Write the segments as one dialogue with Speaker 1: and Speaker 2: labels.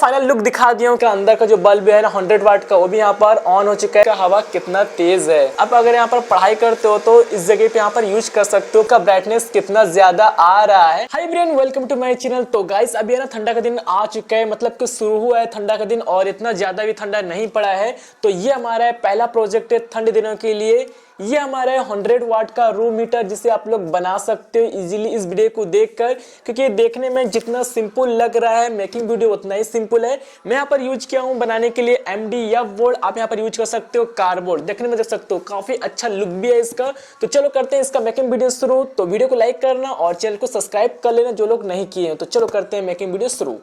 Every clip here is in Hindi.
Speaker 1: फाइनल लुक दिखा दिया हूँ कि अंदर का जो बल्ब है ना 100 वाट का, वो भी यहाँ पर ऑन हो चुका है। हवा कितना तेज है। अब अगर यहाँ पर पढ़ाई करते हो तो इस जगह पे यहाँ पर यूज कर सकते हो। का ब्राइटनेस कितना ज्यादा आ रहा है। Hi everyone, welcome to my channel. तो गाइस अभी है ना ठंडा का दिन आ चुका है, मतलब कि शुरू हुआ है ठंडा का दिन और इतना ज्यादा भी ठंडा नहीं पड़ा है। तो ये हमारा पहला प्रोजेक्ट है ठंडे दिनों के लिए। ये हमारा 100 वाट का रूम हीटर जिसे आप लोग बना सकते हो इजीली इस वीडियो को देखकर, क्योंकि देखने में जितना सिंपल लग रहा है मेकिंग वीडियो उतना ही सिंपल है। मैं यहाँ पर यूज किया हूँ बनाने के लिए MDF बोर्ड। आप यहाँ पर यूज कर सकते हो कार्डबोर्ड, देखने में देख सकते हो काफी अच्छा लुक भी है इसका। तो चलो करते हैं इसका मेकिंग वीडियो शुरू। तो वीडियो को लाइक करना और चैनल को सब्सक्राइब कर लेना जो लोग नहीं किए हैं। तो चलो करते हैं मेकिंग वीडियो शुरू।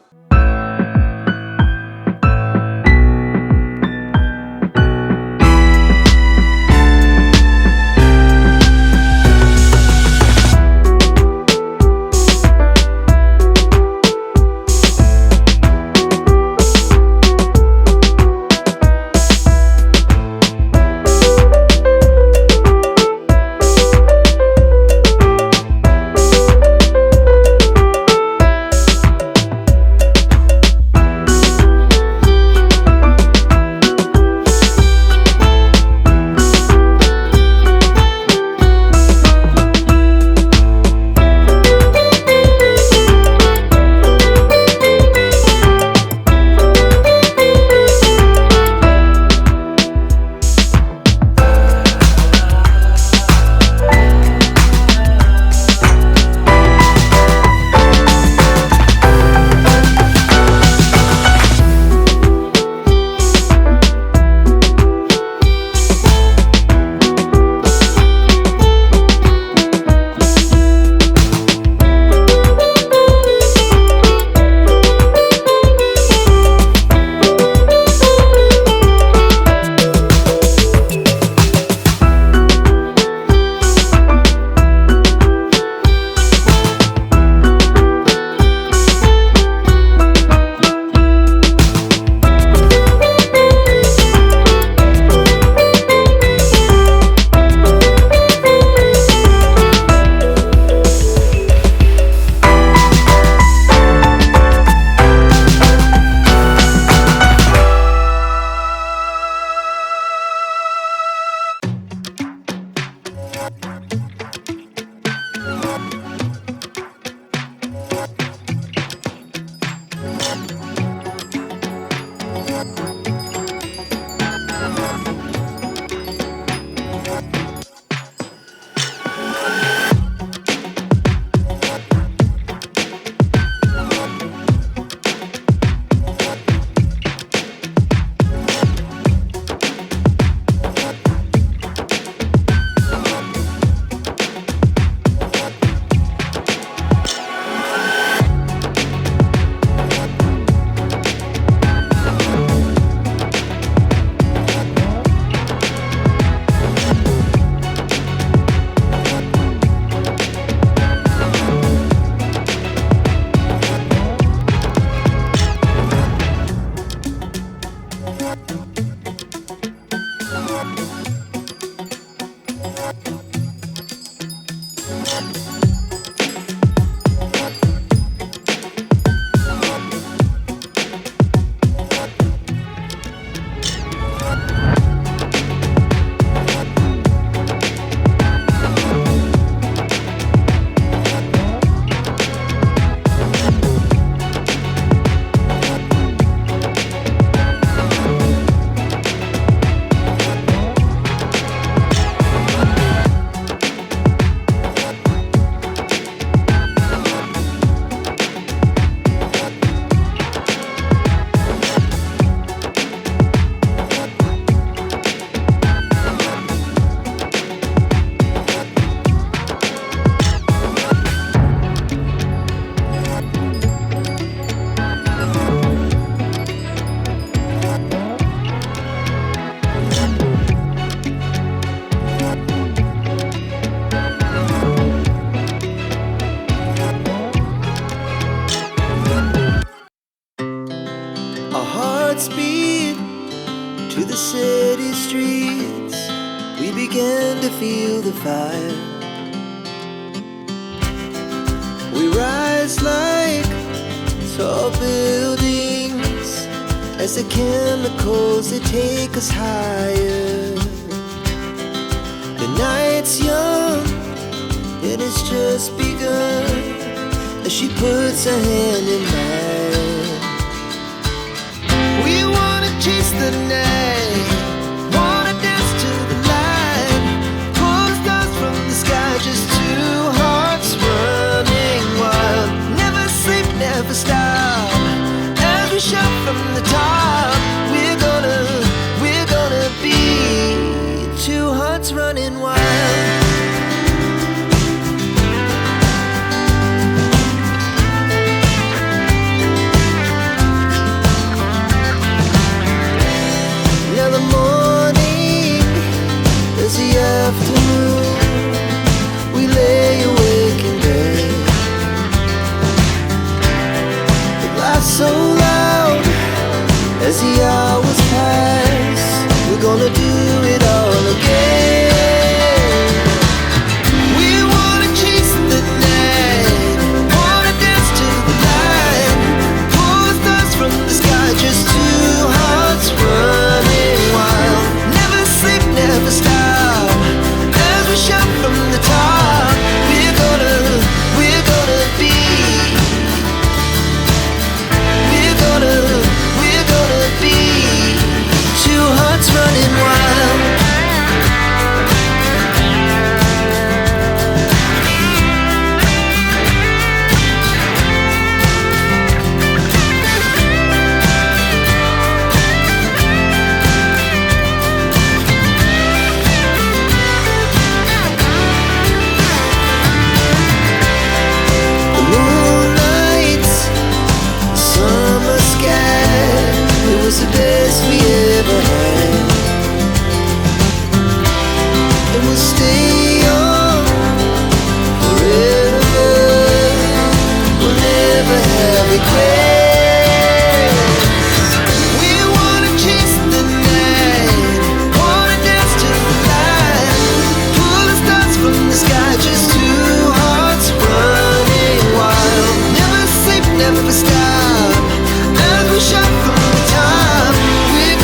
Speaker 2: To the city streets, we began to feel the fire. We rise like tall buildings as the chemicals they take us higher. The night's young and it's just begun as she puts her hand in mine. We wanna chase the night, wanna dance to the light, pull the stars from the sky, just two hearts running wild. Never sleep, never stop, as we shout from the top. We're gonna be two hearts running wild. Now the morning is the afternoon. We lay awake in bed. The laughs so loud as the hours pass. We're gonna do it all again. We wanna chase the night, wanna dance to the light, pull the stars from the sky, just two hearts running wild. Never sleep, never stop, as we shout from the top. We're gonna be, we're gonna be two hearts running wild. The moonlight, summer sky, it was the best we ever had. And we'll stay young forever. We'll never have regrets. We wanna chase the night, wanna dance to the light, pull the stars from the sky, just two hearts running wild. Never sleep, never stop, as we shout from the top. We're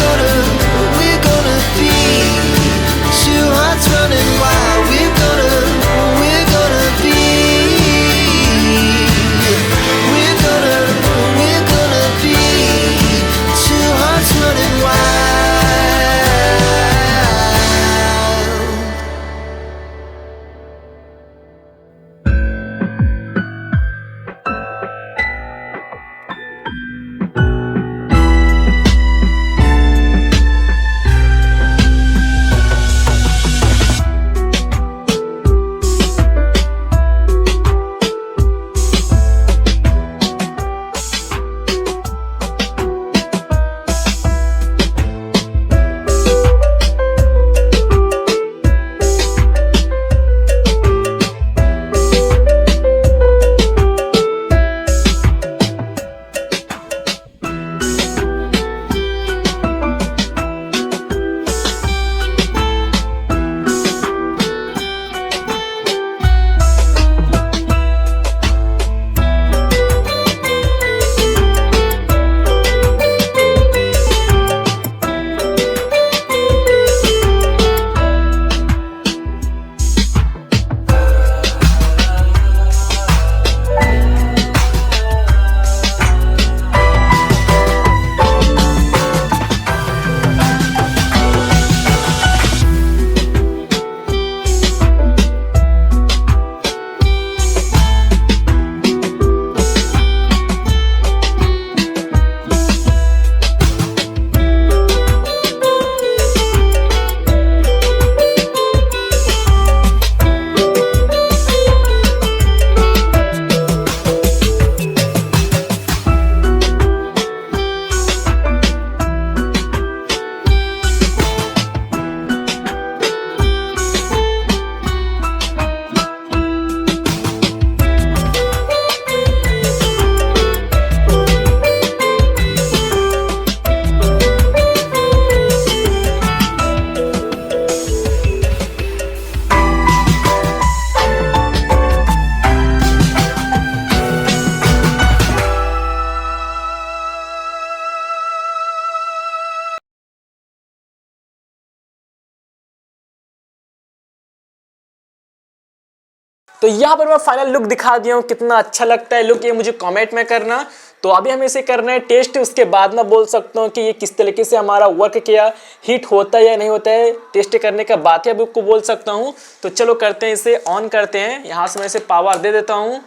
Speaker 1: तो यहाँ पर मैं फाइनल लुक दिखा दिया हूँ, कितना अच्छा लगता है लुक ये मुझे कमेंट में करना। तो अभी हमें इसे करना है टेस्ट, उसके बाद मैं बोल सकता हूँ कि ये किस तरीके से हमारा वर्क किया, हीट होता है या नहीं होता है। टेस्ट करने का बात ही अभी आपको बोल सकता हूँ। तो चलो करते हैं, इसे ऑन करते हैं। यहाँ से मैं इसे पावर दे देता हूँ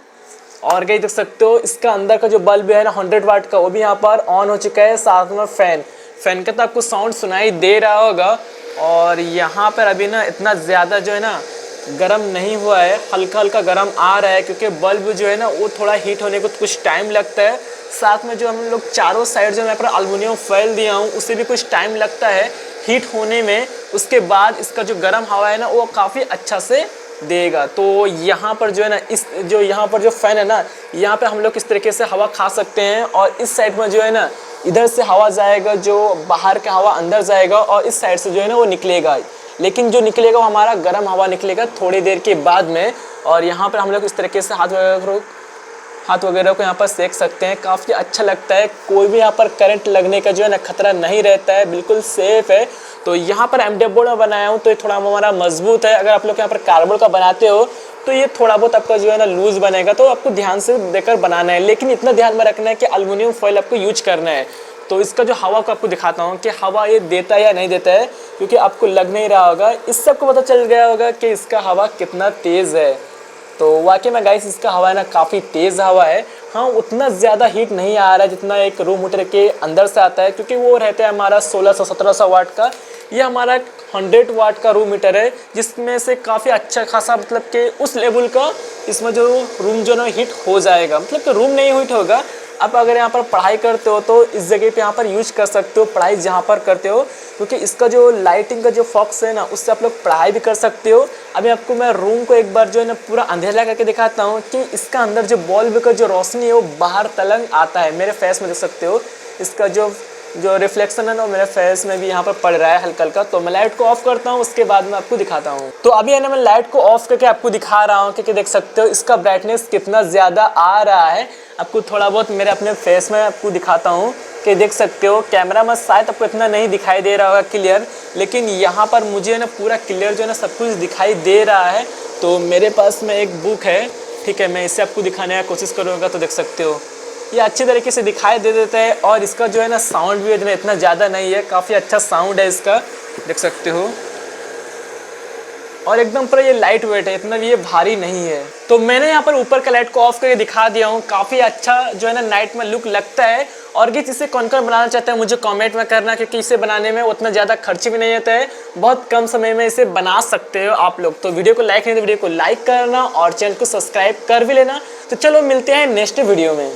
Speaker 1: और गई देख सकते हो इसका अंदर का जो बल्ब है ना 100 वाट का, वो भी यहाँ पर ऑन हो चुका है। साथ में फैन का तो आपको साउंड सुनाई दे रहा होगा। और यहाँ पर अभी ना इतना ज़्यादा जो है ना गर्म नहीं हुआ है, हल्का हल्का गर्म आ रहा है, क्योंकि बल्ब जो है ना वो थोड़ा हीट होने को कुछ टाइम लगता है। साथ में जो हम लोग चारों साइड जो मैं पर एल्युमिनियम फॉयल दिया हूँ उसे भी कुछ टाइम लगता है हीट होने में। उसके बाद इसका जो गर्म हवा है ना वो काफ़ी अच्छा से देगा। तो यहाँ पर जो है ना इस जो यहाँ पर जो फैन है ना, यहाँ पे हम लोग इस तरीके से हवा खा सकते हैं। और इस साइड में जो है ना इधर से हवा जाएगा, जो बाहर का हवा अंदर जाएगा, और इस साइड से जो है ना वो निकलेगा। लेकिन जो निकलेगा वो हमारा गर्म हवा निकलेगा थोड़ी देर के बाद में। और यहाँ पर हम लोग इस तरीके से हाथ वगैरह को यहाँ पर सेक सकते हैं, काफ़ी अच्छा लगता है। कोई भी यहाँ पर करंट लगने का जो है ना खतरा नहीं रहता है, बिल्कुल सेफ है। तो यहाँ पर MDF बोर्ड में बनाया हूँ तो ये थोड़ा हमारा मजबूत है। अगर आप लोग यहाँ पर कार्बोर्ड का बनाते हो तो ये थोड़ा बहुत आपका जो है ना लूज बनेगा, तो आपको ध्यान से देकर बनाना है। लेकिन इतना ध्यान में रखना है कि एल्युमिनियम फॉयल आपको यूज करना है। तो इसका जो हवा को आपको दिखाता हूँ कि हवा ये देता है या नहीं देता है, क्योंकि आपको लग नहीं रहा होगा, इससे आपको पता चल गया होगा कि इसका हवा कितना तेज़ है। तो वाकई में गाइस इसका हवा है ना काफ़ी तेज़ हवा है। हाँ, उतना ज़्यादा हीट नहीं आ रहा है जितना एक रूम हीटर के अंदर से आता है, क्योंकि वो रहता है हमारा 1600-1700 वाट का। ये हमारा 100 वाट का रूम हीटर है, जिसमें से काफ़ी अच्छा खासा मतलब कि उस लेवल का इसमें जो रूम जो ना हीट हो जाएगा, मतलब कि रूम नहीं हीट होगा। आप अगर यहाँ पर पढ़ाई करते हो तो इस जगह पे यहाँ पर यूज कर सकते हो, पढ़ाई जहाँ पर करते हो, क्योंकि इसका जो लाइटिंग का जो फॉक्स है ना उससे आप लोग पढ़ाई भी कर सकते हो। अभी आपको मैं रूम को एक बार जो है ना पूरा अंधेरा करके दिखाता हूँ कि इसका अंदर जो बल्ब का जो रोशनी है वो बाहर तलंग आता है। मेरे फेस में देख सकते हो इसका जो रिफ्लेक्शन है ना मेरे फेस में भी यहाँ पर पड़ रहा है हल्का हल्का। तो मैं लाइट को ऑफ करता हूँ, उसके बाद मैं आपको दिखाता हूँ। तो अभी है ना मैं लाइट को ऑफ करके आपको दिखा रहा हूँ, क्योंकि देख सकते हो इसका ब्राइटनेस कितना ज़्यादा आ रहा है। आपको थोड़ा बहुत मेरे अपने फेस में आपको दिखाता हूँ कि देख सकते हो कैमरा में शायद आपको इतना नहीं दिखाई दे रहा होगा क्लियर, लेकिन यहाँ पर मुझे ना पूरा क्लियर जो है ना सब कुछ दिखाई दे रहा है। तो मेरे पास में एक बुक है, ठीक है, मैं इसे आपको दिखाने की कोशिश करूँगा। तो देख सकते हो ये अच्छी तरीके से दिखाई दे देता है। और इसका जो है ना साउंड भी इतना ज़्यादा नहीं है, काफ़ी अच्छा साउंड है इसका, देख सकते हो। और एकदम पर ये लाइट वेट है, इतना भी ये भारी नहीं है। तो मैंने यहाँ पर ऊपर का लाइट को ऑफ करके दिखा दिया हूँ, काफ़ी अच्छा जो है ना नाइट में लुक लगता है। और ये इसे कौन कौन बनाना चाहता है मुझे कमेंट में करना, क्योंकि इसे बनाने में उतना ज़्यादा खर्च भी नहीं होता है, बहुत कम समय में इसे बना सकते हो आप लोग। तो वीडियो को लाइक नहीं तो वीडियो को लाइक करना और चैनल को सब्सक्राइब कर भी लेना। तो चलो मिलते हैं नेक्स्ट वीडियो में।